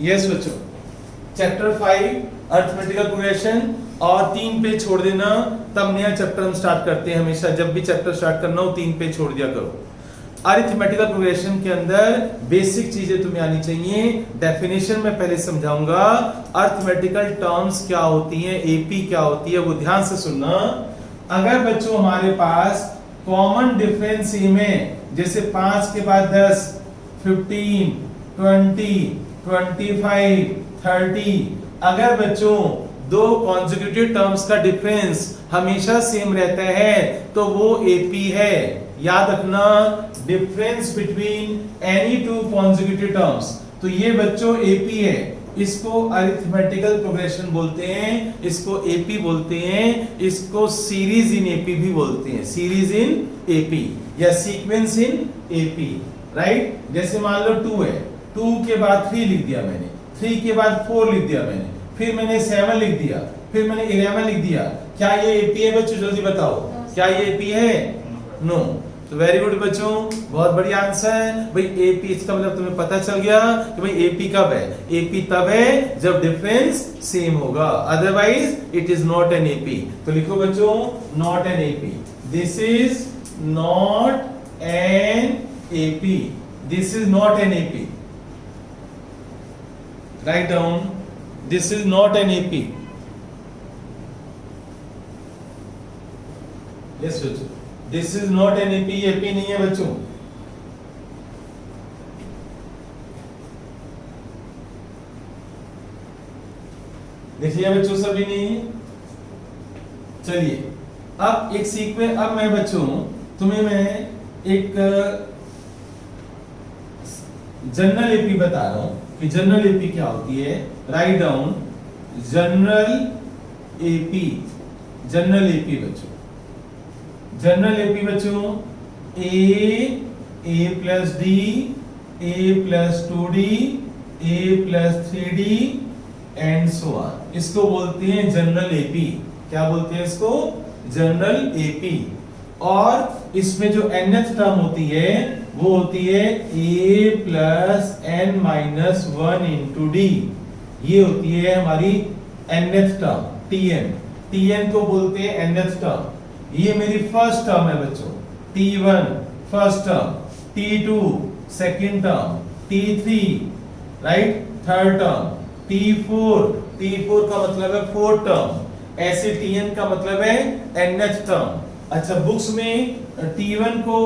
Yes बच्चों, chapter 5 arithmetical progression और 3 page छोड़ देना, तब नया चैप्टर हम स्टार्ट करते हैं। हमेशा जब भी चैप्टर स्टार्ट करना हो 3 पेज छोड़ दिया करो। अरिथमेटिकल प्रोग्रेशन के अंदर बेसिक चीजें तुम्हें आनी चाहिए। डेफिनेशन में पहले समझाऊंगा, अरिथमेटिकल टर्म्स क्या होती हैं, एपी क्या होती है, वो ध्यान से सुनना। अगर बच्चों हमारे पास कॉमन डिफरेंस में जैसे 5 के बाद 10, 15, 20, 25, 30, अगर बच्चों दो कॉन्जिक्यूटिव टर्म्स का डिफरेंस हमेशा सेम रहता है तो वो एपी है। याद रखना, difference between any two consecutive terms, तो ये बच्चों एपी है। इसको अरिथमेटिकल प्रोग्रेशन बोलते हैं, इसको एपी बोलते हैं, इसको सीरीज इन एपी भी बोलते हैं, सीरीज इन एपी या सीक्वेंस इन एपी, राइट। जैसे मान लो 2 है, 2 के बाद 3 लिख दिया मैंने, 3 के बाद 4 लिख दिया मैंने, फिर मैंने 7 लिख दिया, फिर मैंने 11 लिख दिया। क्या ये एपी है बच्चों? जल्दी बताओ, क्या ये एपी है? नो। तो वेरी गुड बच्चों, बहुत बढ़िया आंसर है भाई। एपी, इसका मतलब तुम्हें पता चल गया कि भाई एपी कब है। एपी तब है जब डिफरेंस सेम होगा, otherwise it is not an AP. तो लिखो बच्चों, not an AP, this is not an AP, this is not an AP. Write down, this is not an AP. Yes बच्चों, this is not an AP, AP नहीं है बच्चों। देखिए बच्चों, सभी नहीं। चलिए अब एक सीक्वेंस, अब मैं बच्चों तुम्हें मैं एक जनरल एपी बता रहा हूं कि जनरल एपी क्या होती है। Write down, general AP, general AP बच्चों, जनरल एपी बच्चों a plus D, a plus 2d, a plus 3d and so on, इसको बोलते हैं जनरल एपी। क्या बोलते हैं इसको? General AP. और इसमें जो nth टर्म होती है वो होती है a plus n minus 1 into D, ये होती है हमारी nth टर्म, tn। tn को बोलते हैं nth टर्म। ये मेरी फर्स्ट टर्म है बच्चों, t1 first term, t2 second term, t3 right third term, t4 का मतलब है फोर्थ टर्म, ऐसे tn का मतलब है nth टर्म। अच्छा, बुक्स में t1 को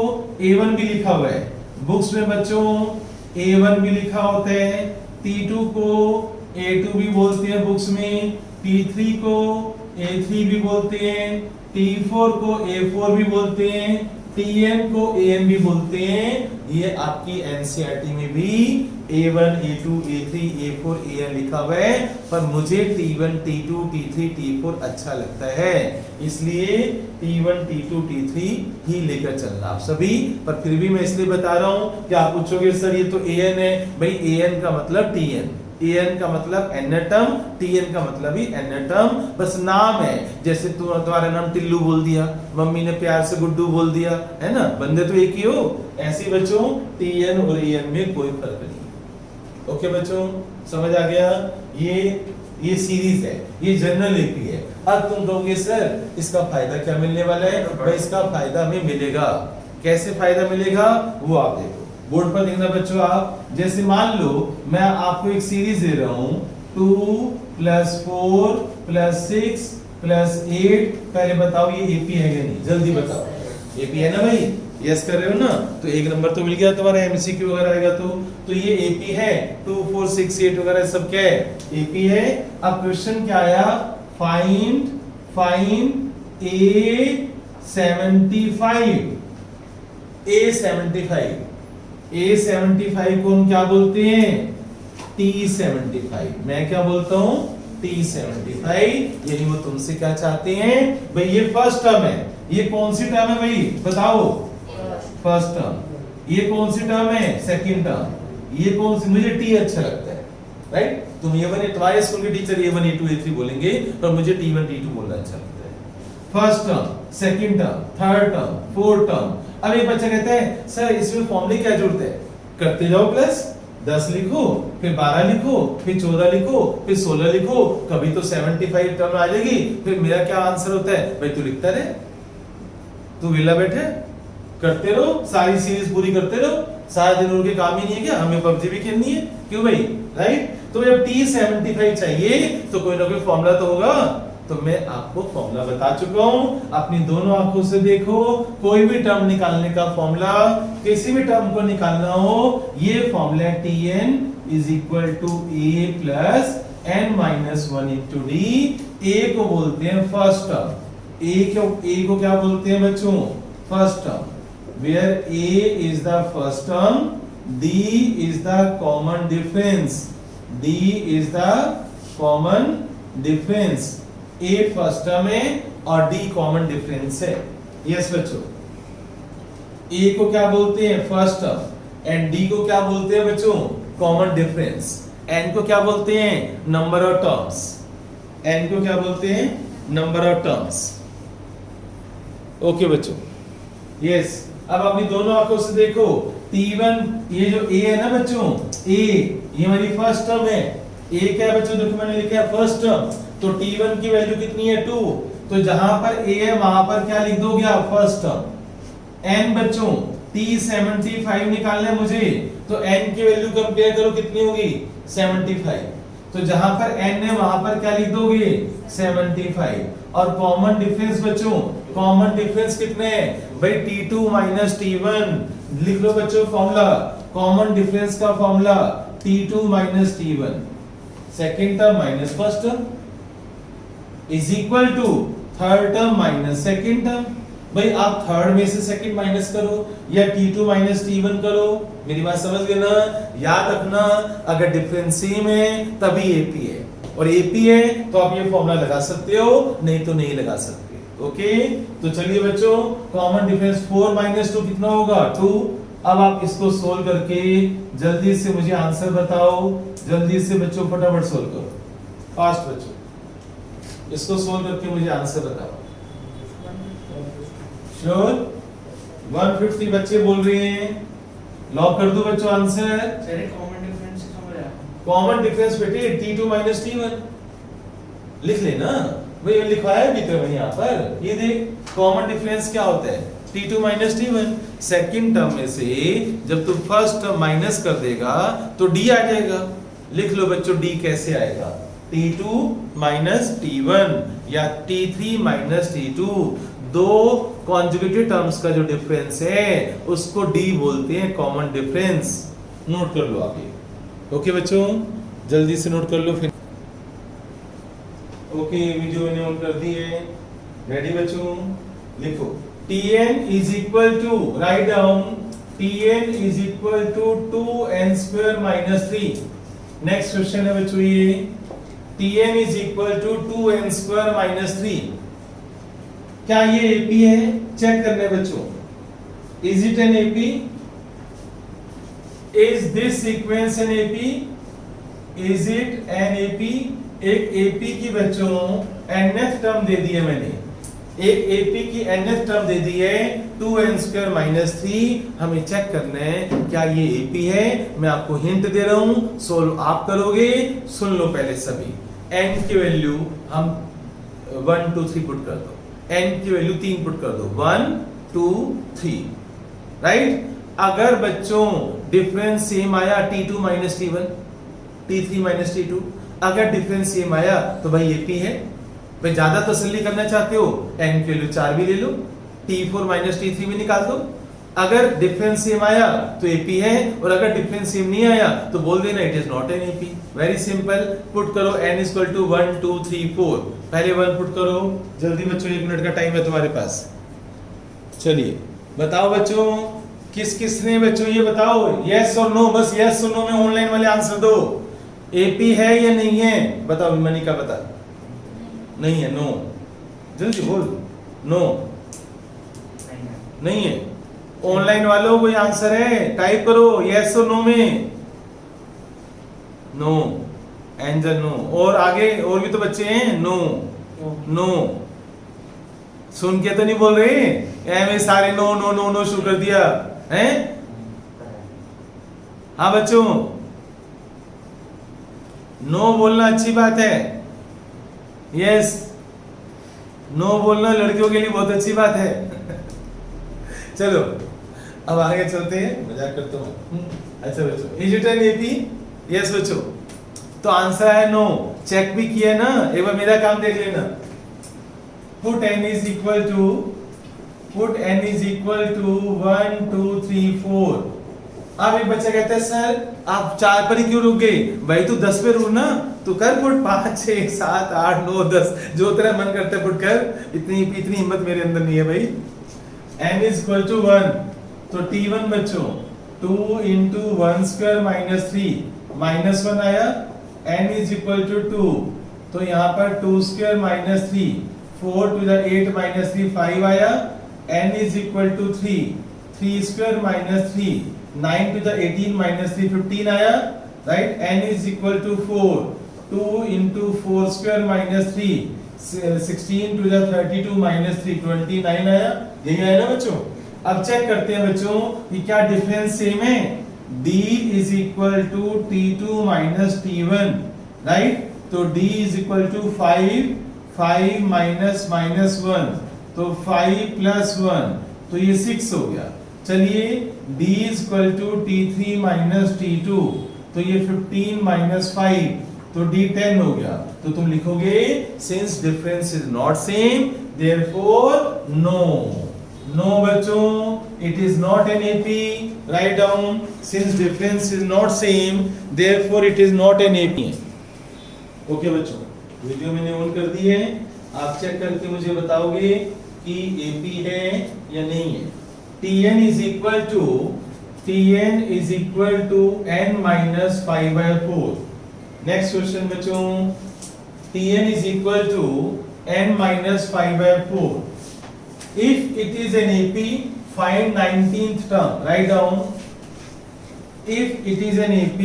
a1 भी लिखा हुआ है, बुक्स में बच्चों a1 भी लिखा होता है, t2 को a2 भी बोलते हैं बुक्स में, t3 को a3 भी बोलते हैं, T4 को A4 भी बोलते हैं, Tn को An भी बोलते हैं। ये आपकी एनसीईआरटी में भी A1, A2, A3, A4, An लिखा हुआ है, पर मुझे T1, T2, T3, T4 अच्छा लगता है, इसलिए T1, T2, T3 ही लेकर चलना आप सभी। पर फिर भी मैं इसलिए बता रहा हूं कि आप पूछोगे सर ये तो An है, भाई An का मतलब Tn, An का मतलब nth टर्म, Tn का मतलब ही nth टर्म, बस नाम है। जैसे तुम्हारा नाम टिल्लू बोल दिया, मम्मी ने प्यार से गुड्डू बोल दिया, है ना, बंदे तो एक ही हो। ऐसे बच्चों Tn और An में कोई फर्क नहीं। ओके बच्चों, समझ आ गया? ये सीरीज है, ये जनरल एपी है। अब तुम कहोगे सर इसका फायदा क्या मिलने वाला है? भाई इसका फायदा हमें मिलेगा। कैसे फायदा मिलेगा वो आप देखो, बोर्ड पर देखना बच्चों आप। जैसे मान लो मैं आपको एक सीरीज दे रहा हूं, 2 प्लस 4 प्लस 6 प्लस 8, पहले बताओ ये एपी है या नहीं? जल्दी बताओ, एपी है ना भाई? यस कर रहे हो ना? तो एक नंबर तो मिल गया तुम्हारा, एमसीक्यू वगैरह आएगा तो ये एपी है। 2 4 6 8 वगैरह सब क्या है? एपी है। अब क्वेश्चन क्या आया? फाइंड A75 को हम क्या बोलते हैं? T75। मैं क्या बोलता हूं? T75। यानी वो तुमसे क्या चाहते हैं भाई? ये फर्स्ट टर्म है, ये कौन सी टर्म है भाई बताओ? First term. ये कौन सी टर्म है? Second term. ये कौन सी? मुझे T अच्छा लगता है, राइट। तुम A1 तुम्हारे स्कूल के टीचर A1 A2 A3 बोलेंगे, पर मुझे T1 T2 बोलना अच्छा लगता है। First term, second term, third term, fourth term. अब एक बच्चा कहता है सर इसमें फॉर्मूले क्या जरूरत है? करते जाओ प्लस, 10 लिखो, फिर 12 लिखो, फिर 14 लिखो, फिर 16 लिखो, कभी तो 75 टर्म आ जाएगी। फिर मेरा क्या आंसर होता है भाई, तू लिखता रहे, तू विला बैठे करते रहो, सारी सीरीज पूरी करते रहो, सारा दिन उनके काम ही नहीं है क्या, हमें पबजी भी खेलनी है, क्यों भाई, राइट। तो जब T75 चाहिए तो कोई ना कोई फॉर्मूला तो होगा, तो मैं आपको फॉर्मूला बता चुका हूं, अपनी दोनों आंखों से देखो, कोई भी टर्म निकालने का फॉर्मूला, किसी भी टर्म को निकालना हो, ये formula Tn is equal to a plus n minus 1 into D. a को बोलते हैं फर्स्ट टर्म, a को क्या बोलते हैं बच्चों, first term, where a is the first term, d is the common difference, d is the common difference, a first term है और d कॉमन डिफरेंस है। यस बच्चों, a को क्या बोलते हैं फर्स्ट टर्म एंड d को क्या बोलते हैं बच्चों, कॉमन डिफरेंस, n को क्या बोलते हैं, नंबर ऑफ टर्म्स, n को क्या बोलते हैं, नंबर ऑफ टर्म्स। ओके बच्चों, यस। अब अपनी दोनों आंखों से देखो, T1 ये जो a है ना बच्चों, a ये हमारी फर्स्ट टर्म है, a क्या है बच्चों, देखो मैंने लिखा है फर्स्ट टर्म, तो T1 की वैल्यू कितनी है 2, तो जहां पर a है वहां पर क्या लिख दोगे आप, फर्स्ट टर्म। n बच्चों T75 निकालना है मुझे, तो n की वैल्यू कंपेयर करो कितनी होगी, 75, तो जहां पर n है वहां पर क्या लिख दोगे, 75। और कॉमन डिफरेंस बच्चों, कॉमन डिफरेंस कितने हैं भाई, T2 माइनस T1, लिख लो बच्चों फॉर्मूला, कॉमन डिफरेंस का formula T2 minus T1, second term minus first term is equal to third term minus second term. भाई आप थर्ड में से सेकंड माइनस करो या T2 माइनस T1 करो, मेरी बात समझ गए ना, याद रखना अगर डिफरेंस सेम है तभी AP है, और AP है तो आप ये फॉर्मूला लगा सकते हो, नहीं तो नहीं लगा सकते। ओके, तो चलिए बच्चों, कॉमन डिफरेंस 4 माइनस 2 कितना होगा, 2। अब आप इसको सोल्व करके जल्दी से मुझे आंसर बताओ, जल्दी से बच्चों फटाफट सोल्व करो, फास्ट बच्चों, इसको सोल्व करके मुझे आंसर बताओ। श्योर, 150 बच्चे बोल रहे हैं, लॉक कर दो बच्चों आंसर। कॉमन डिफरेंस बेटे T2 माइनस T1 लिख लेना, वही लिखवाया भी तो यहाँ पर, ये देख कॉमन डिफरेंस क्या होता है, T2 minus T1। Second term में से जब तू फर्स्ट टर्म माइनस कर देगा तो D आ जाएगा, लिख लो बच्चों D कैसे आएगा, T2 माइनस T1 या T3 माइनस T2, दो कॉन्जुगेटिव टर्म्स का जो डिफरेंस है उसको D बोलते हैं कॉमन डिफरेंस। नोट कर लो आप ये, ओके बच्चों, जल्दी से नोट कर लो फिर। ओके, वीडियो मैंने ऑन कर दी है, रेडी बच्चों, लिखो Tn is equal to, write down, Tn is equal to 2n square minus 3। Next question है बच्चों ये, Tn is equal to 2n square minus 3, क्या ये AP है, चेक करने बच्चों, is it an AP, is this sequence an AP, is it an AP। एक AP की बच्चों nth टर्म दे दी है मैंने, एक AP की nth टर्म दे दी है 2n स्क्वायर माइनस 3, हमें चेक करना है क्या ये AP है। मैं आपको हिंट दे रहा हूं, सोल्व आप करोगे, सुन लो पहले सभी। n की वैल्यू हम 1 2 3 पुट कर दो, n की वैल्यू 3 पुट कर दो, 1 2 3, राइट। अगर बच्चों डिफरेंस सेम आया T2 minus T1, T3 minus T2, अगर डिफरेंस सेम आया तो भाई AP है। भाई ज्यादा तसल्ली करना चाहते हो, n की वैल्यू 4 भी ले लो, T4 माइनस T3 भी निकाल दो। अगर डिफरेंस सेम आया तो AP है, और अगर डिफरेंस सेम नहीं आया तो बोल देना it is not N AP। Very simple, put करो n इक्वल टू 1 2 3 4, पहले 1 पुट करो, जल्दी बच्चों, 1 मिनट का टाइम है तुम्हारे पास। चलिए बताओ बच्चों, किस किसने बच्चों ये बताओ, यस और नो, बस यस और नो में ऑनलाइन वाले आंसर दो। AP है या नहीं है, बताओ, मनिका बता, नहीं है, नो, जल्दी बोल, नो नहीं है। ऑनलाइन वालों कोई आंसर है, टाइप करो यस और नो में, नो, एंजल नो, और आगे और भी तो बच्चे हैं, नो नो, सुन के तो नहीं बोल रहे में सारे नो नो नो नो शुरू कर दिया है। हाँ बच्चों, नो बोलना अच्छी बात है, यस, नो बोलना लड़कियों के लिए बहुत अच्छी बात है। चलो अब आगे चलते हैं, मजाक करता हूँ। अच्छा बच्चों, is it an AP? Yes बच्चों, तो आंसर है नो। चेक भी किया ना, एक बार मेरा काम देख लेना। Put n is equal to 1 2 3 4। अब एक बच्चा कहता है सर आप 4 पर ही क्यों रुक गए? भाई तू 10 पे रुक ना, तू कर पुट 5 6 7 8 9 10 जो तेरा मन करता है पुट कर। इतनी हिम्मत मेरे अंदर नहीं है भाई। n इज इक्वल टू 1, तो t1 बच्चों 2 into 1 square minus 3 -1 आया। n इज इक्वल टू 2, तो यहाँ पर 2 square minus 3 4 to the 8 minus 3 5 आया। n is equal to 3 square minus 3 9 to the 18 minus 3 15 आया, right? n is equal to 4 2 into 4 square minus 3 16 to the 32 minus 3 29 आया। यही आया ना बच्चों? अब चेक करते हैं बच्चों कि क्या डिफरेंस सेम है। d is equal to t2 minus t1, right? तो d is equal to 5 minus 1, तो 5 plus 1, तो ये 6 हो गया। चलिए d is equal to t3 minus t2, तो ये 15 minus 5, तो d 10 हो गया। तो तुम लिखोगे since difference is not same therefore no। No बच्चों, it is not an AP। Write down since difference is not same therefore it is not an AP। Okay बच्चों, वीडियो मैंने ऑन कर दी है, आप चेक करके मुझे बताओगे कि AP है या नहीं है। Tn is equal to n minus 5/4। Next question बच्चों, Tn is equal to n minus 5/4। If it is an AP, find 19th term। Write down if it is an AP,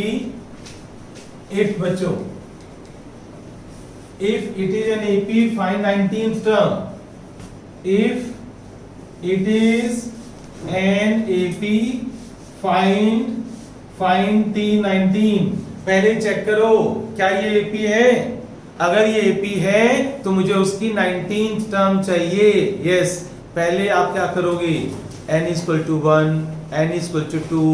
if बच्चों if it is an AP, find 19th term। If it is an AP, find T19। पहले check करो क्या ये AP है। अगर ये AP है तो मुझे उसकी 19th टर्म चाहिए। यस, पहले आप क्या करोगे, n is equal to 1, n is equal to 2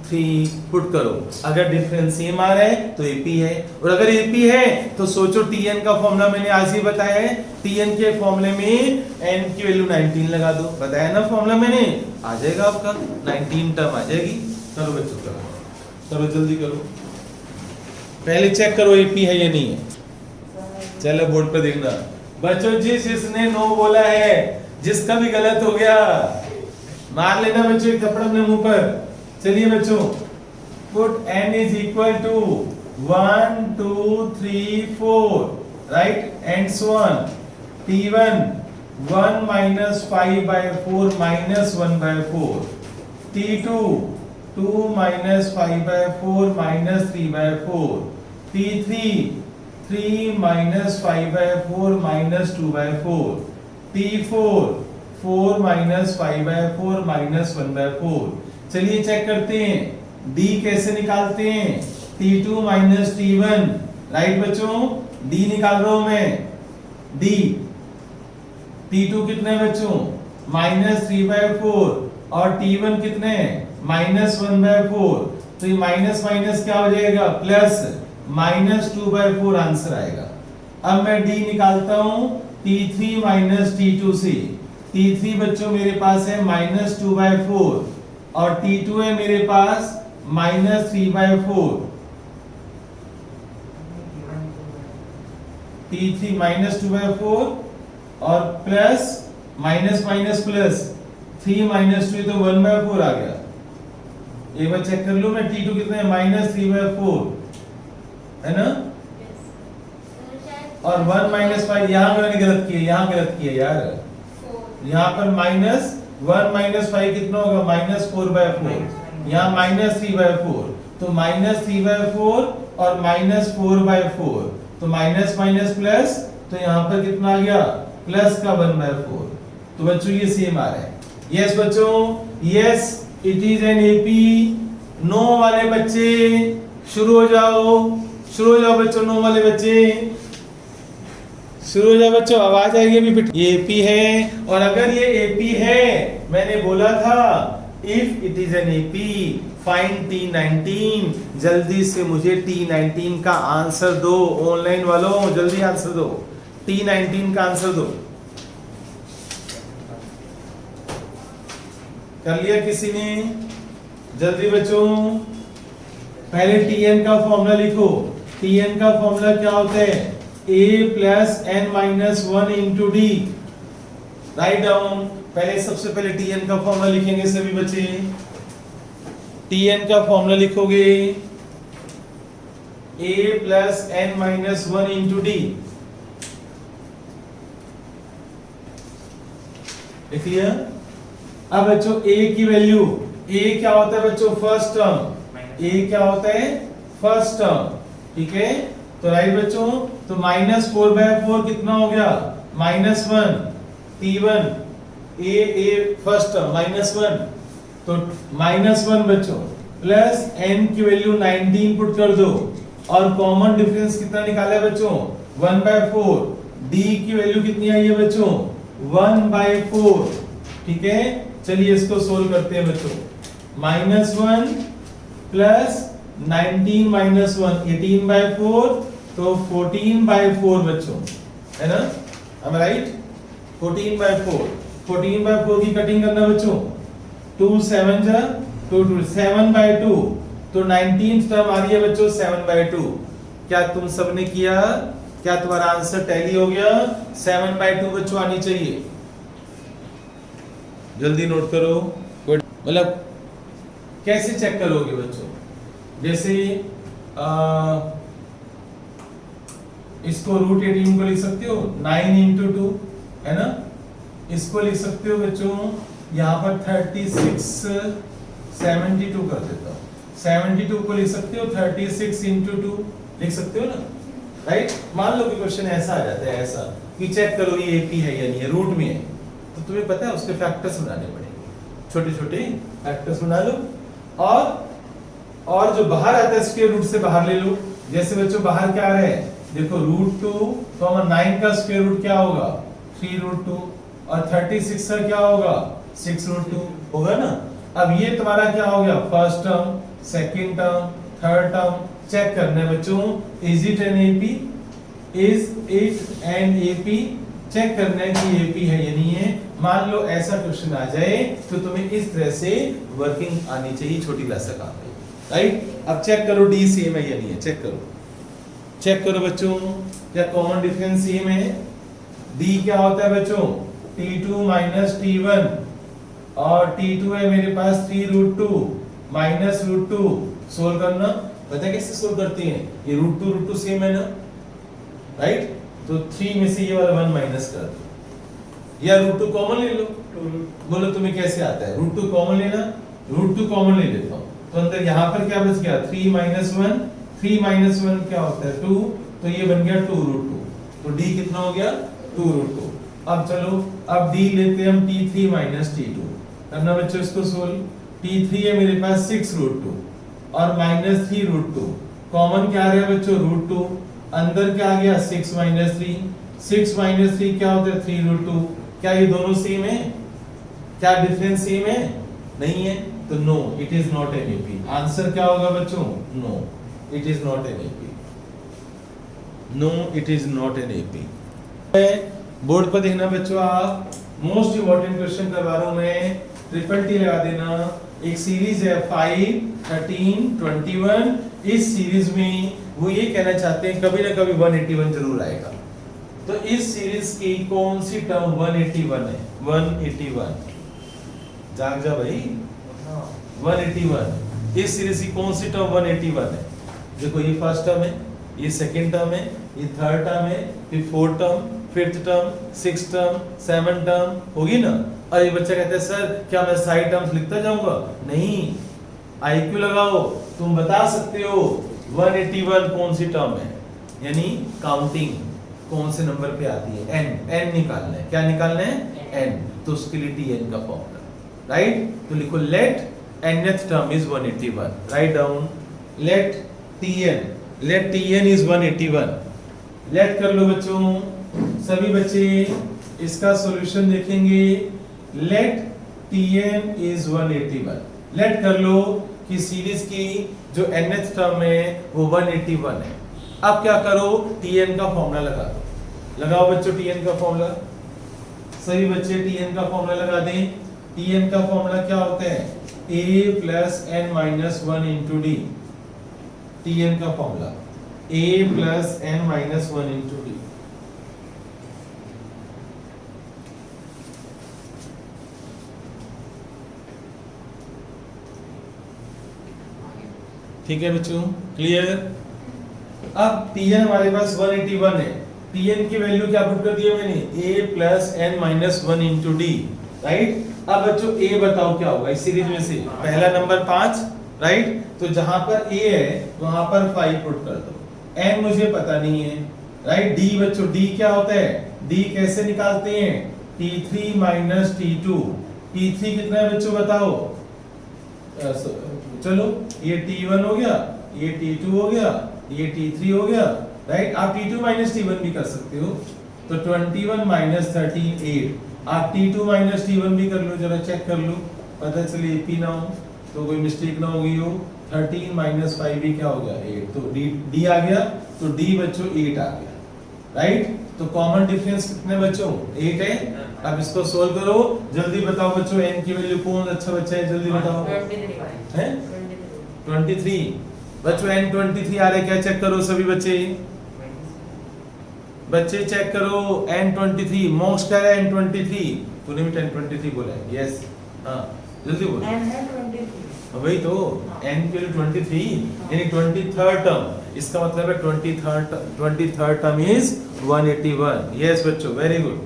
3 put करो। अगर डिफरेंस सेम आ रहा है तो AP है, और अगर AP है तो सोचो Tn का फॉर्मूला मैंने आज ही बताया है। Tn के फॉर्मूले में n की वैल्यू 19 लगा दो, बताया ना फॉर्मूला मैंने, आ जाएगा आपका 19 टर्म आ जाएगी। करो बच्चों करो जल्दी करो, पहले चेक करो AP है या नहीं है। चलो बोर्ड पर देखना बच्चों, जिसने नो बोला है, जिसका भी गलत हो गया मार लेना बच्चों एक थप्पड़ अपने मुंह पर। चलिए बच्चों, put n is equal to 1 2 3 4, right? and so on। t1 1 minus 5/4 minus 1/4, t2 2 minus 5/4 minus 3/4, t3 3 minus 5/4 minus 2/4, t4 4 minus 5/4 minus 1/4। चलिए चेक करते हैं d कैसे निकालते हैं। t2 minus t1, राइट बच्चों, d निकाल रहा हूं मैं। d t2 कितने बच्चों -3/4 और t1 कितने -1/4, तो ये माइनस माइनस क्या हो जाएगा प्लस, -2/4 आंसर आएगा। अब मैं d निकालता हूं t3 minus t2 से। t3 बच्चों मेरे पास है -2/4 और t2 है मेरे पास -3/4। t3 -2/4 और प्लस माइनस माइनस प्लस 3 - 2 तो 1/4 आ गया। एक बार चेक कर लो मैं, t2 कितना है -3/4 है ना, और 1 - 5 यहाँ मैंने गलत किया, यहाँ गलत किया यार, यहाँ पर -1 - 5 कितना होगा -4/4, यहाँ -3/4, तो -3/4 और -4/4, तो माइनस माइनस प्लस, तो यहाँ पर कितना आ गया प्लस का 1/4। तो बच्चों ये सेम आ रहा है। यस बच्चों, yes it is an AP. No वाले बच्चे शुरू हो जाओ, शुरू हो जाओ बच्चों, 9 वाले बच्चे शुरू हो जाओ बच्चों, आवाज आएगी अभी फिर। ये एपी है, और अगर ये एपी है, मैंने बोला था if it is an AP find T19। जल्दी से मुझे T19 का आंसर दो, ऑनलाइन वालों जल्दी आंसर दो, T19 का आंसर दो। कर लिया किसी ने? जल्दी बच्चों, पहले Tn का फॉर्मूला लिखो। Tn का फॉर्मूला क्या होता है? a plus n minus 1 into D. Write down. पहले सबसे पहले Tn का फॉर्मूला लिखेंगे सभी बच्चे। Tn का फॉर्मूला लिखोगे a plus n minus 1 into D. लिख लिया? अब बच्चों a की वैल्यू, a क्या होता है बच्चों? First term. a क्या होता है? First term. ठीक है, तो राइट बच्चों, तो -4/4 कितना हो गया? -1 T1 a फर्स्ट टर्म -1, तो -1 बच्चों प्लस n की वैल्यू 19 पुट कर दो, और कॉमन डिफरेंस कितना निकाला है बच्चों? 1/4। d की वैल्यू कितनी आई है बच्चों? 1/4। ठीक है, चलिए इसको सोल्व करते हैं बच्चों। -1 प्लस 19 माइनस 1 18/4, तो 14/4 बच्चों, है ना? am I right? 14/4 14/4 की कटिंग करना बच्चों। 2 7 जा 2 2 7/2, तो 19th टर्म आ रही है बच्चों 7/2। क्या तुम सबने किया? क्या तुम्हारा आंसर टैली हो गया? 7/2 बच्चों आनी चाहिए। जल्दी नोट करो। मतलब कैसे चेक करोगे बच्चों? जैसे इसको √18 को लिख सकते हो 9 इंटू 2, है ना? इसको लिख सकते हो बच्चों, यहाँ पर 36 72 कर देता हूँ। 72 को लिख सकते हो 36 इंटू 2, लिख सकते हो ना? राइट। मान लो कि क्वेश्चन ऐसा आ जाता है, ऐसा कि चेक करो ये एपी है या नहीं है, रूट में है, तो तुम्हें पता है उसके फैक्टर्स बनाने पड़ेंगे, छोटे छोटे फैक्टर्स बना लो, और जो बाहर आता है स्क्वायर रूट से बाहर ले लो। जैसे बच्चों बाहर क्या आ रहा है? देखो √2 तो हमारा 9 का स्क्वायर रूट क्या होगा? 3√2, और 36 का क्या होगा? 6√2 होगा ना? अब ये तुम्हारा क्या हो गया? First term, second term, third term. Check करना है बच्चों, is it an AP? Is it an AP? Check करना है कि एपी है या नहीं है। मान लो ऐसा क्वेश्चन आ जाए तो तुम्हें इस तरह से वर्किंग आनी चाहिए छोटी क्लास का काम है, राइट। अब चेक करो डी सेम है या नहीं है, चेक करो। चेक करो बच्चों, क्या कॉमन डिफरेंस सेम है? डी क्या होता है बच्चों? T2 माइनस T1, और T2 है मेरे पास 3√2 माइनस √2। सोल्व करना, पता है कैसे सोल्व करते हैं? ये √2 सेम है ना, राइट? तो 3 में से ये वाला 1 माइनस कर दो, या √2 कॉमन ले लो। बोलो तुम्हें कैसे आता है? √2 कॉमन लेना, √2 कॉमन ले लेता हूँ, तो अंदर यहाँ पर क्या बच गया? 3 माइनस 1, 3 माइनस 1 क्या होता है? 2, तो ये बन गया 2√2, तो d कितना हो गया? 2√2। अब चलो, अब d लेते हैं हम T3 माइनस T2, करना बच्चों इसको सोल्व। T3 है मेरे पास 6√2 और माइनस 3√2, कॉमन क्या आ रहा है बच्चों? √2, अंदर क्या आ गया? 6 माइनस 3, 6 माइनस 3 क्या होता है? 3√2। क्या ये दोनों सेम है? क्या डिफरेंस सेम है? नहीं है, तो no, it is not an AP. Answer क्या होगा बच्चों? No, it is not an AP. No, it is not an AP. Board पर देखना बच्चों, आप मोस्ट इंपॉर्टेंट क्वेश्चन करवा रहा हूं मैं, T लगा देना। एक सीरीज है 5, 13, 21। इस सीरीज में वो ये कहना चाहते हैं कभी ना कभी 181 जरूर आएगा। तो इस सीरीज की कौन सी टर्म 181 है? 181, जाग जा भाई, 181। इस सीरीज की कौन सी टर्म 181 है? देखो ये फर्स्ट टर्म है, ये सेकंड टर्म है, ये थर्ड टर्म है, फिर fourth term, fifth term, sixth term, seven term होगी ना। और ये बच्चा कहता है सर क्या मैं साइड टर्म्स लिखता जाऊंगा? नहीं, आईक्यू लगाओ, तुम बता सकते हो 181 कौन सी टर्म है, यानी काउंटिंग कौन से नंबर पे आती है। n निकालना है। क्या निकालना है? n। तो उसके लिए Tn का फॉर्मूला, राइट। तो लिखो let nth term is 181, write down let Tn let Tn is 181। Let कर लो बच्चों, सभी बच्चे इसका सॉल्यूशन देखेंगे। Late Tn is 181। लेट कर लो कि सीरीज की जो nth टर्म है वो 181 है। अब क्या करो, Tn का फॉर्मूला लगा दो। लगाओ बच्चों Tn का फॉर्मूला, सभी बच्चे Tn का फॉर्मूला लगा दें। Tn का फॉर्मूला क्या होता है, a plus n minus 1 into D. Tn का formula a plus n minus 1 into D. ठीक है बच्चों, क्लियर। अब Tn हमारे पास 181 है। Tn की वैल्यू क्या पुट कर दी है मैंने, a plus n minus 1 into D, right. अब बच्चों a बताओ क्या होगा इस सीरीज में से, पहला नंबर 5, राइट। तो जहां पर a है वहां पर 5 पुट कर दो। n मुझे पता नहीं है, राइट। d बच्चों, d क्या होता है, d कैसे निकालते हैं, t3 माइनस t2। t3 कितना है बच्चों बताओ, चलो ये t1 हो गया, ये t2 हो गया, ये t3 हो गया, राइट। आप t2 माइनस t1 भी कर सकते हो, तो 21 माइनस 13 8। आप t2 माइनस t1 भी कर लो, जरा चेक कर लो, पता चले AP ना हो तो कोई मिस्टेक ना हो गई हो। 13 माइनस 5 भी क्या हो गया 8, तो d आ गया, तो d बच्चों 8 आ गया, राइट। तो कॉमन डिफरेंस कितने बच्चों 8 है। अब इसको सोल्व करो, जल्दी बताओ बच्चों n की वैल्यू, कौन अच्छा बच्चा है जल्दी बताओ, हैं 23 बच्चों, n 23 आ रहा है क्या, चेक करो सभी बच्चे, बच्चे चेक करो n 23। मोक्स क्या है n 23, तूने भी 23 बोला है, यस, हाँ जल्दी बोल, n है 23, वही तो n की वैल्यू 23 यानी 23rd टर्म, इसका मतलब है 23rd टर्म इज 181। यस बच्चों, वेरी गुड,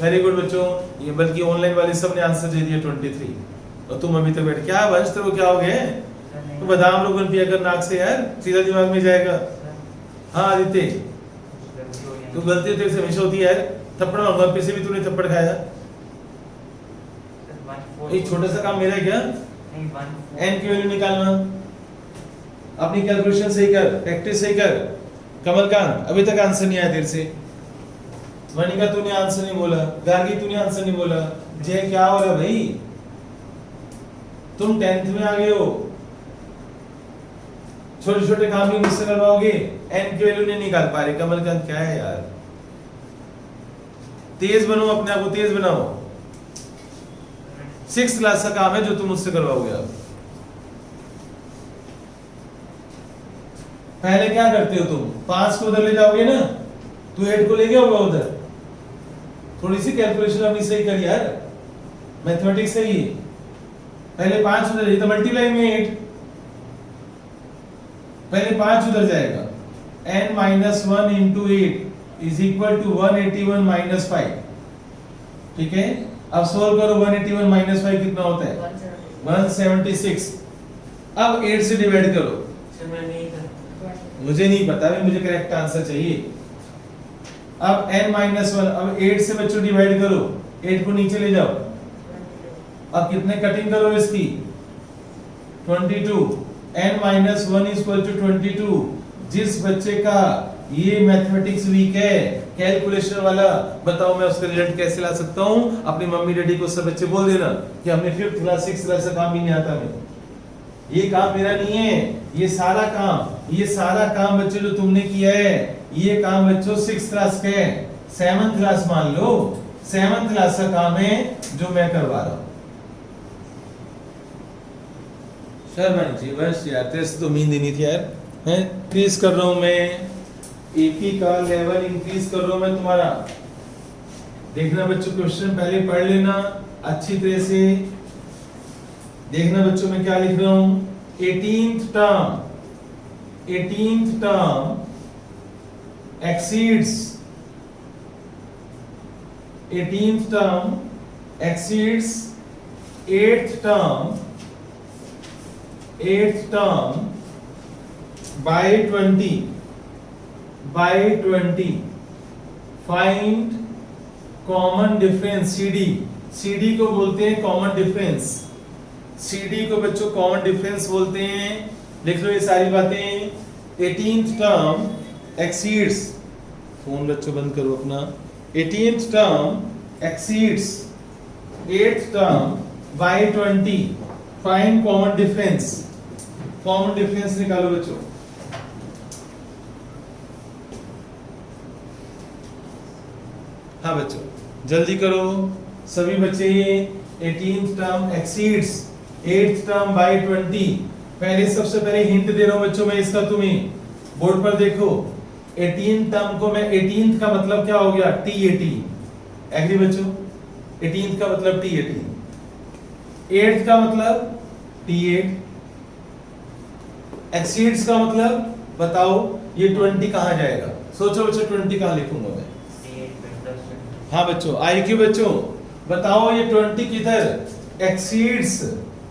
वेरी गुड बच्चों। ये बल्कि ऑनलाइन वाले सब ने आंसर दे दिया 23, और तुम अभी तक बैठ, क्या वंश तेरे को क्या हो गया, तो बादाम लोगन पिया कर नाक से यार, सीधा दिमाग में जाएगा। हाँ आदित्य, तू गलती तेरे से हमेशा होती है यार, थप्पड़ मारूंगा, पे से भी तूने थप्पड़ खाया। एक छोटा सा काम मेरा है क्या, n की वैल्यू निकालना, अपनी कैलकुलेशन सही कर, प्रैक्टिस सही कर। कमलकांत अभी तक आंसर नहीं आया तेरे से, मनिका तूने आंसर नहीं बोला, गार्गी तूने आंसर नहीं बोला, जय क्या हो रहा भाई, तुम 10th में आ गए हो, छोटे छोटे काम भी मुझसे करवाओगे, n की वैल्यू नहीं निकाल पा रहे। कमलकांत क्या है यार, तेज बनो, अपने आप को तेज बनाओ। 6th क्लास का काम है जो तुम मुझसे करवाओगे। अब पहले क्या करते हो तुम, 5 को उधर ले जाओगे ना, तू 8 को ले गया होगा उधर, थोड़ी सी कैलकुलेशन अपनी सही कर यार, मैथमेटिक्स सही है। पहले 5 उधर, ये तो मल्टीप्लाई में 8, पहले 5 उधर जाएगा, n minus 1 into 8 is equal to 181 minus 5, ठीक है। अब सोल्व करो, 181 माइनस 5 कितना होता है 176। अब 8 से डिवाइड करो, मुझे नहीं पता, मुझे करेक्ट आंसर चाहिए। अब n माइनस 1, अब 8 से बच्चों डिवाइड करो, 8 को नीचे ले जाओ, अब कितने कटिंग करो इसकी 22, n minus 1 is equal to 22। जिस बच्चे का ये मैथमेटिक्स वीक है, कैलकुलेशन वाला, बताओ मैं उसका रिजल्ट कैसे ला सकता हूँ। अपनी मम्मी डैडी को सब बच्चे बोल देना कि हमने 5th क्लास 6th क्लास का काम भी नहीं आता मैं, ये काम मेरा नहीं है, ये सारा काम बच्चों जो तुमने किया है, ये काम बच्चों 6th क्लास का है, 7th क्लास मान लो, 7th क्लास का काम है जो मैं करवा रहा हूँ। शर्मा जी बस यार, तेरे से तो उम्मीद ही नहीं थी यार, हैं इंक्रीज कर रहा हूँ मैं, एपी का लेवल इंक्रीज कर रहा हूँ मैं तुम्हारा। देखना बच्चों, क्वेश्चन पहले पढ़ लेना अच्छी तरह से, देखना बच्चों मैं क्या लिख रहा हूँ। 18th term exceeds 8th term by 20। Find common difference CD को बोलते हैं कॉमन डिफरेंस, CD को बच्चों कॉमन डिफरेंस बोलते हैं। लिख लो ये सारी बातें, 18th टर्म एक्सीड्स, फोन बच्चों बंद करो अपना, 18th term exceeds 8th term by 20, find common difference, common difference निकालो बच्चों। हाँ बच्चों जल्दी करो सभी बच्चे, 18th term exceeds 8th term by 20। पहले सबसे पहले हिंट दे रहा हूं बच्चों मैं इसका, तुम्हें बोर्ड पर देखो, 18th टर्म को मैं 18th का मतलब क्या हो गया T18, एग्री बच्चों, 18th का मतलब T18, 8th का मतलब T8, एक्सीड्स का मतलब बताओ ये 20 कहां जाएगा, सोचो बच्चों 20 कहां लिखूंगा मैं। हाँ बच्चों IQ बच्चों बताओ ये 20 किधर, एक्सीड्स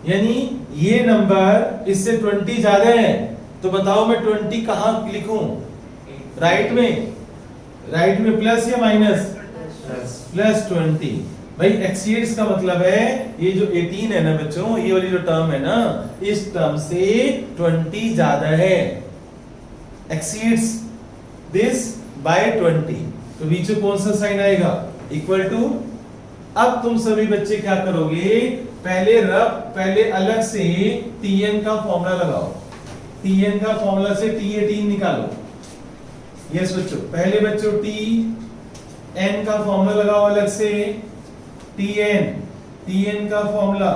यानी ये नंबर इससे 20 ज्यादा है, तो बताओ मैं 20 कहां लिखूं, राइट में प्लस या माइनस, प्लस 20। भाई एक्सीड्स का मतलब है ये जो 18 है ना बच्चों, ये वाली जो टर्म है ना, इस टर्म से 20 ज्यादा है, एक्सीड्स दिस बाय 20, तो बीच में कौन सा साइन आएगा, इक्वल टू। अब तुम सभी बच्चे क्या करोगे, पहले अलग से Tn का फॉर्मूला लगाओ, Tn का फॉर्मूला से T18 निकालो। यस बच्चों, पहले बच्चों Tn का फॉर्मूला लगाओ अलग से, Tn का formula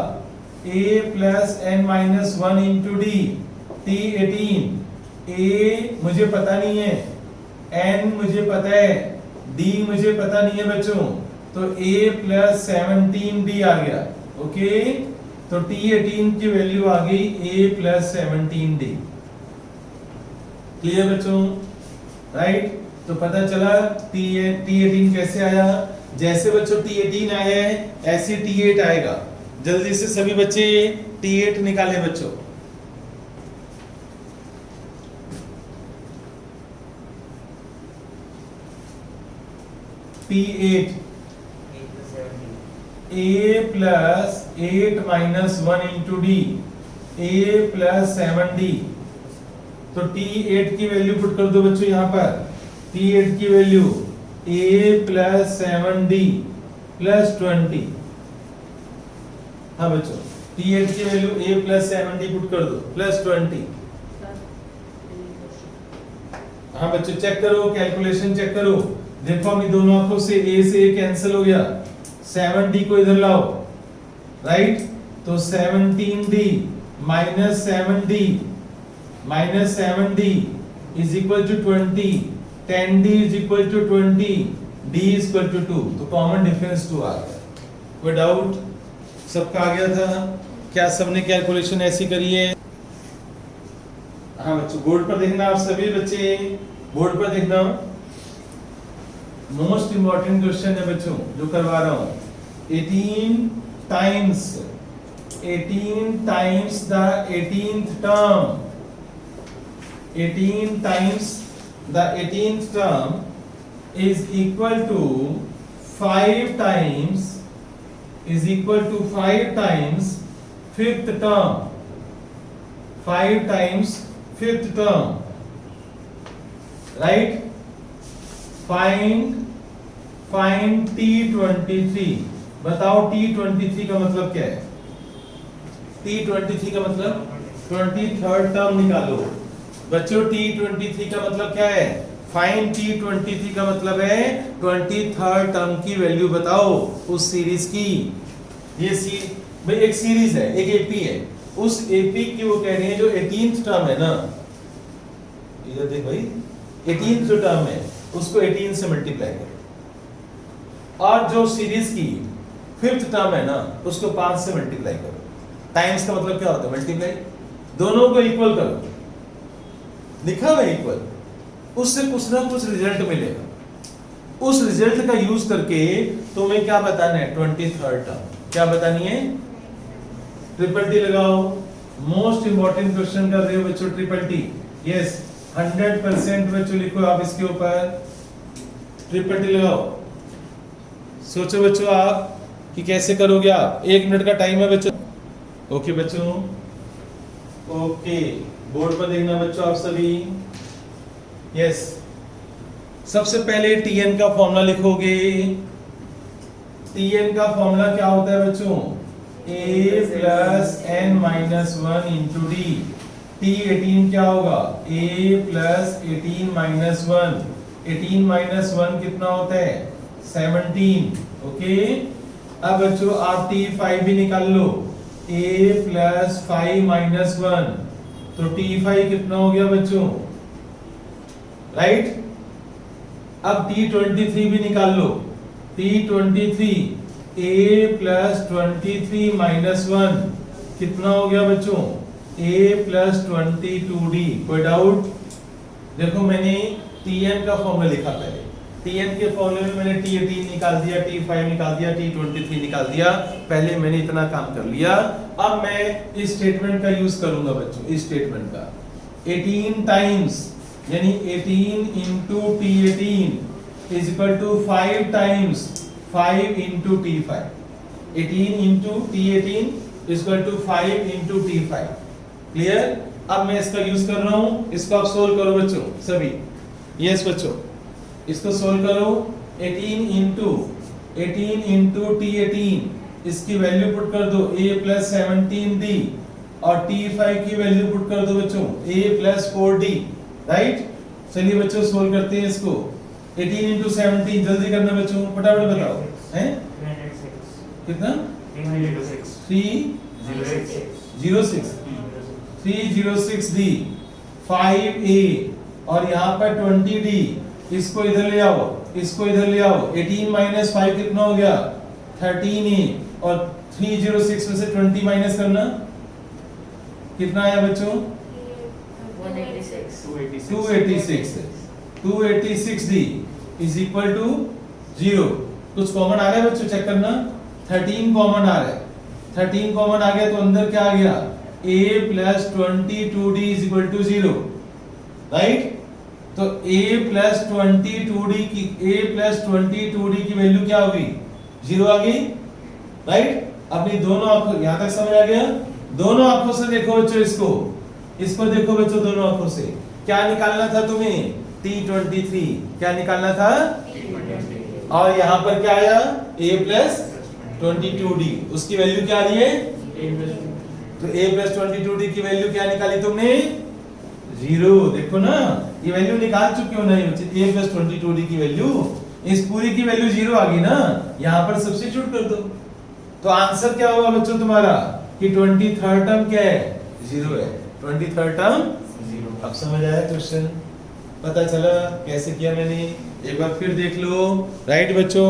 a plus n minus 1 into D, T18, a मुझे पता नहीं है, n मुझे पता है, d मुझे पता नहीं है बच्चों, तो a प्लस 17d आ गया, ओके, तो T18 की वैल्यू आ गई a प्लस 17d, क्लियर बच्चों, राइट। तो पता चला T18 कैसे आया, जैसे बच्चों T18 आया है ऐसे T8 आएगा। जल्दी से सभी बच्चे T8 निकालें बच्चों, T8 a plus 8 minus 1 into D, a plus 7d, तो T8 की वैल्यू पुट कर दो बच्चों यहाँ पर, T8 की value a plus 7d plus 20, हाँ बच्चों T8 की value a plus 7d put कर दो प्लस 20। हाँ बच्चों चेक करो, कैलकुलेशन चेक करो, देखो अभी दोनों आंखों से a से a कैंसिल हो गया, 7d को इधर लाओ, राइट, तो 17d minus 7d is equal to 20, 10d is equal to 20, d is equal to 2, तो कॉमन डिफरेंस 2 आ गया। कोई डाउट, सबका आ गया था क्या, सबने कैलकुलेशन ऐसी करी है। हाँ बच्चों बोर्ड पर देखना, आप सभी बच्चे बोर्ड पर देखना, मोस्ट इंपॉर्टेंट क्वेश्चन है बच्चों जो करवा रहा हूं। 18 times the 18th term, 18 times the 18th term is equal to 5 times fifth term, 5 times fifth term, right? Find T23, बताओ T23 का मतलब क्या है, T23 का मतलब 23rd टर्म निकालो बच्चों, T23 का मतलब क्या है, फाइंड T23 का मतलब है 23rd टर्म की वैल्यू बताओ उस सीरीज की। ये भाई एक सीरीज है, एक एपी है, उस एपी की वो कह रही है जो 18th टर्म है ना, इधर देख भाई, 18th जो टर्म है उसको 18 से मल्टीप्लाई करो, और जो सीरीज की 5th टर्म है ना उसको 5 से मल्टीप्लाई करो। टाइम्स का मतलब क्या होता है, मल्टीप्लाई, दोनों को इक्वल करो, लिखा हुआ इक्वल, उससे कुछ ना कुछ रिजल्ट मिलेगा, उस रिजल्ट का यूज करके तुम्हें क्या बताना है, 23rd टर्म क्या बतानी है, ट्रिपल टी लगाओ। मोस्ट इंपॉर्टेंट क्वेश्चन कर रहे हो बच्चों, ट्रिपल टी, यस 100% बच्चों लिखो आप इसके ऊपर, ट्रिपल टी लगाओ। सोचो बच्चों आप कि कैसे करोगे आप, 1 मिनट का टाइम है बच्चों। ओके बच्चों, ओके बोर्ड पर देखना बच्चों आप सभी। यस, सबसे पहले Tn का फॉर्मूला लिखोगे। Tn का फॉर्मूला क्या होता है बच्चों? a plus n minus one into D. T18 क्या होगा? a plus 18 minus one. 18 minus one कितना होता है? 17। ओके, अब बच्चों आप T5 भी निकाल लो। a प्लस 5 माइनस वन, तो T5 कितना हो गया बच्चों? राइट। अब T23 भी निकाल लो। T23 a plus 23 minus one कितना हो गया बच्चों? a plus 22d। कोई डाउट? देखो मैंने Tn का फॉर्मूला लिखा पहले। Tn के फॉर्मूले में मैंने T18 निकाल दिया, T5 निकाल दिया, T23 निकाल दिया। पहले मैंने इतना काम कर लिया। अब मैं इस स्टेटमेंट का यूज करूंगा बच्चों, इस स्टेटमेंट का। 18 टाइम्स यानी 18 into T18 is equal to 5 times 5 into T5। 18 into T18 is equal to 5 into T5। Clear? अब मैं इसका यूज कर रहा हूं, इसको आप सोल्व करो बच्चों सभी। यस बच्चों, इसको सोल्व करो। 18 इंटू T18 इसकी वैल्यू पुट कर दो a प्लस 17d, और T5 की वैल्यू पुट कर दो बच्चों a प्लस 4d। राइट? चलिए बच्चों सोल्व करते हैं इसको। 18 इंटू 17 जल्दी करना बच्चों, फटाफट बताओ। हैं? कितना? 306d 5a, और यहाँ पर 20d। इसको इधर ले आओ, इसको इधर ले आओ। 18 माइनस 5 कितना हो गया? 13a, और 306 में से 20 माइनस करना, कितना आया बच्चों? 286d is equal to 0। कुछ कॉमन आ रहा है बच्चों, चेक करना। 13 कॉमन आ रहा है। 13 कॉमन आ गया तो अंदर क्या आ गया? a plus 22d is equal to 0। Right? तो a प्लस 22d की वैल्यू क्या होगी? 0 आ गई। राइट? अपनी दोनों आंखों, यहां तक समझ आ गया? दोनों आंखों से देखो बच्चों इसको, इसको देखो बच्चों दोनों आंखों से। क्या निकालना था तुम्हें? T23। क्या निकालना था? और यहाँ पर क्या आया? a plus 22d। उसकी वैल्यू क्या आ रही है? तो a प्लस 22d की वैल्यू क्या निकाली तुमने? 0। देखो ना, ये वैल्यू निकाल चुके हो ना ये बच्चे, a प्लस 22d की वैल्यू। इस पूरी की वैल्यू 0 आ गई ना, यहाँ पर सब्स्टिट्यूट कर दो। तो आंसर क्या होगा बच्चों तुम्हारा? कि 23rd टर्म क्या है? 0 है। 23rd term 0। अब समझ आया क्वेश्चन? पता चला कैसे किया मैंने? एक बार फिर देख लो। राइट बच्चों?